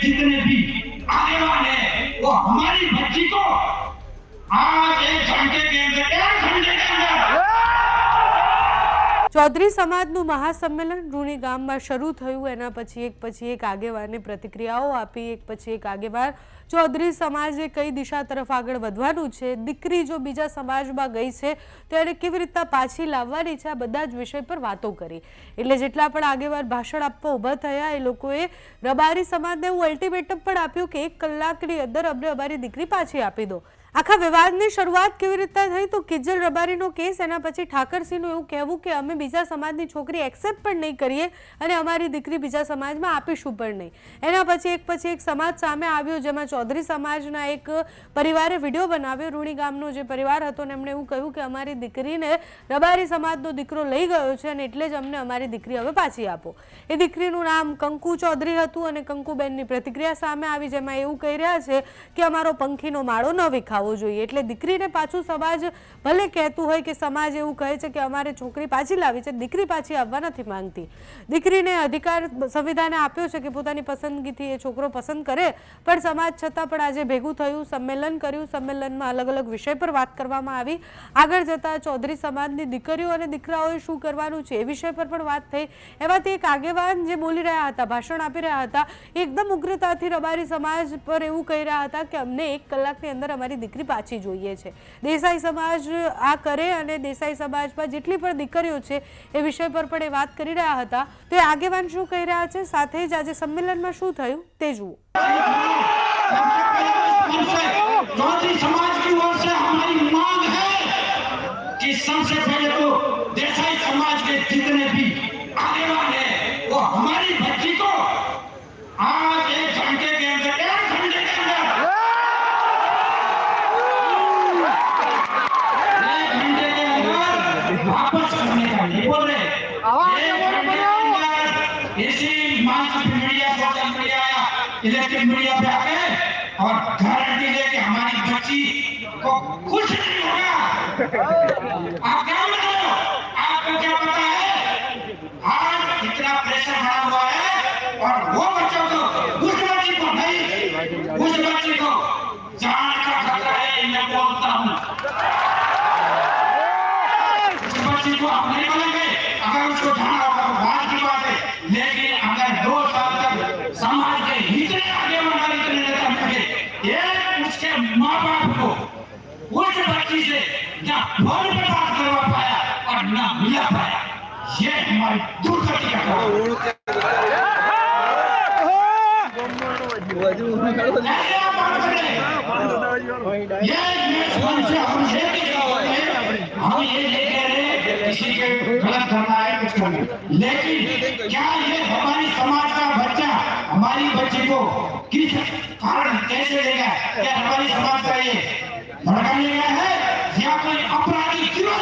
जितने भी आगे हैं वो हमारी बच्ची को आज 1 घंटे के अंदर चौधरी समाजનું મહાસંમેલન રૂણી ગામમાં શરૂ થયું। એના પછી એક આગેવાને પ્રતિક્રિયાઓ આપી। એક પછી એક આગેવાન ચૌધરી સમાજે કઈ દિશા તરફ આગળ વધવાનું છે, દીકરી જો બીજા સમાજમાં ગઈ છે તો એને કેવી રીતના પાછી લાવવાની છે, આ બધા જ વિષય પર વાતો કરી। એટલે જેટલા પણ આગેવાન ભાષણ આપવા ઊભા થયા એ લોકોએ રબારી સમાજને એવું અલ્ટિમેટમ પણ આપ્યું કે 1 કલાકની અંદર અમને અમારી દીકરી પાછી આપી દો। આખા વિવાદની શરૂઆત કેવી રીતના થઈ તો કિજલ રબારીનો કેસ, એના પછી ઠાકરસિંહનું એવું કહેવું કે અમે બીજા સમાજની છોકરી એક્સેપ્ટ પણ નહીં કરીએ અને અમારી દીકરી બીજા સમાજમાં આપીશું પણ નહીં। એના પછી એક સમાજ સામે આવ્યો જેમાં ચૌધરી સમાજના એક પરિવારે વિડીયો બનાવ્યો। રૂણી ગામનો જે પરિવાર હતો ને એમણે એવું કહ્યું કે અમારી દીકરીને રબારી સમાજનો દીકરો લઈ ગયો છે અને એટલે જ અમને અમારી દીકરી હવે પાછી આપો। એ દીકરીનું નામ કંકુ ચૌધરી હતું અને કંકુબેનની પ્રતિક્રિયા સામે આવી જેમાં એવું કહી રહ્યા છે કે અમારો પંખીનો માળો ન વિખાવો જોઈએ। એટલે દીકરીને પાછું સમાજ ભલે કહેતું હોય કે સમાજ એવું કહે છે કે અમારે છોકરી પાછી લાવી છે, દીકરી પાછી આવવા નથી માંગતી। દીકરીને અધિકાર સંવિધાને આપ્યો છે કે પોતાની પસંદગીથી એ છોકરો પસંદ કરે, પણ સમાજ છતાં પણ આજે ભેગું થયું, સંમેલન કર્યું। સંમેલનમાં અલગ અલગ વિષય પર વાત કરવામાં આવી। આગળ જતા ચૌધરી સમાજની દીકરીઓ અને દીકરાઓએ શું કરવાનું છે એ વિષય પર પણ વાત થઈ। એમાંથી એક આગેવાન જે બોલી રહ્યા હતા, ભાષણ આપી રહ્યા હતા, એકદમ ઉગ્રતાથી રબારી સમાજ પર એવું કહી રહ્યા હતા કે અમને 1 કલાકની અંદર અમારી દીકરી પાછી જોઈએ છે। દેસાઈ સમાજ આ કરે અને દેસાઈ સમાજમાં જેટલી પણ દીકરીઓ છે એ વિષય પર પણ એ વાત કરી રહ્યા હતા। તો એ આગેવાન શું કહી રહ્યા છે, સાથે જ આજે સંમેલનમાં શું થયું તે જુઓ। चौधरी समाज की ओर से हमारी मांग है कि सबसे पहले तो देसाई समाज के जितने भी आगेवान हैं वो हमारी बच्ची को आज 1 घंटे के अंदर वापस करने का नहीं बोल रहे। इसी मंच पे media, social media, electric media पे आके और गारंटी दे कि हमारी बच्ची को कुछ नहीं होगा। आप क्या बता रहे हो? आपको क्या पता है आज इतना प्रेशर बना हुआ है और वो बच्चों को, उस बच्ची को नहीं, उस बच्ची को जान का खतरा है। मैं बोलता हूँ बच्ची को आप नहीं बोलेंगे, अगर उसको जाना होगा तो बात की बात है, लेकिन अगर 2 साल तक समाज के इतने आगे बढ़ा, इतने नेता मिले, एक उसके माँ बाप को उस बच्ची से ना फोन पे बात करवा पाया और ना मिला पाया, ये हमारी दुर्गति का हम ये लेकर किसी के गलत करना है कुछ करना, लेकिन क्या ये हमारी समाज का बच्चा हमारी बच्ची को किस कारण कैसे लेगा? क्या हमारी समाज का ये भड़का लेगा है या कोई अपराधी क्यों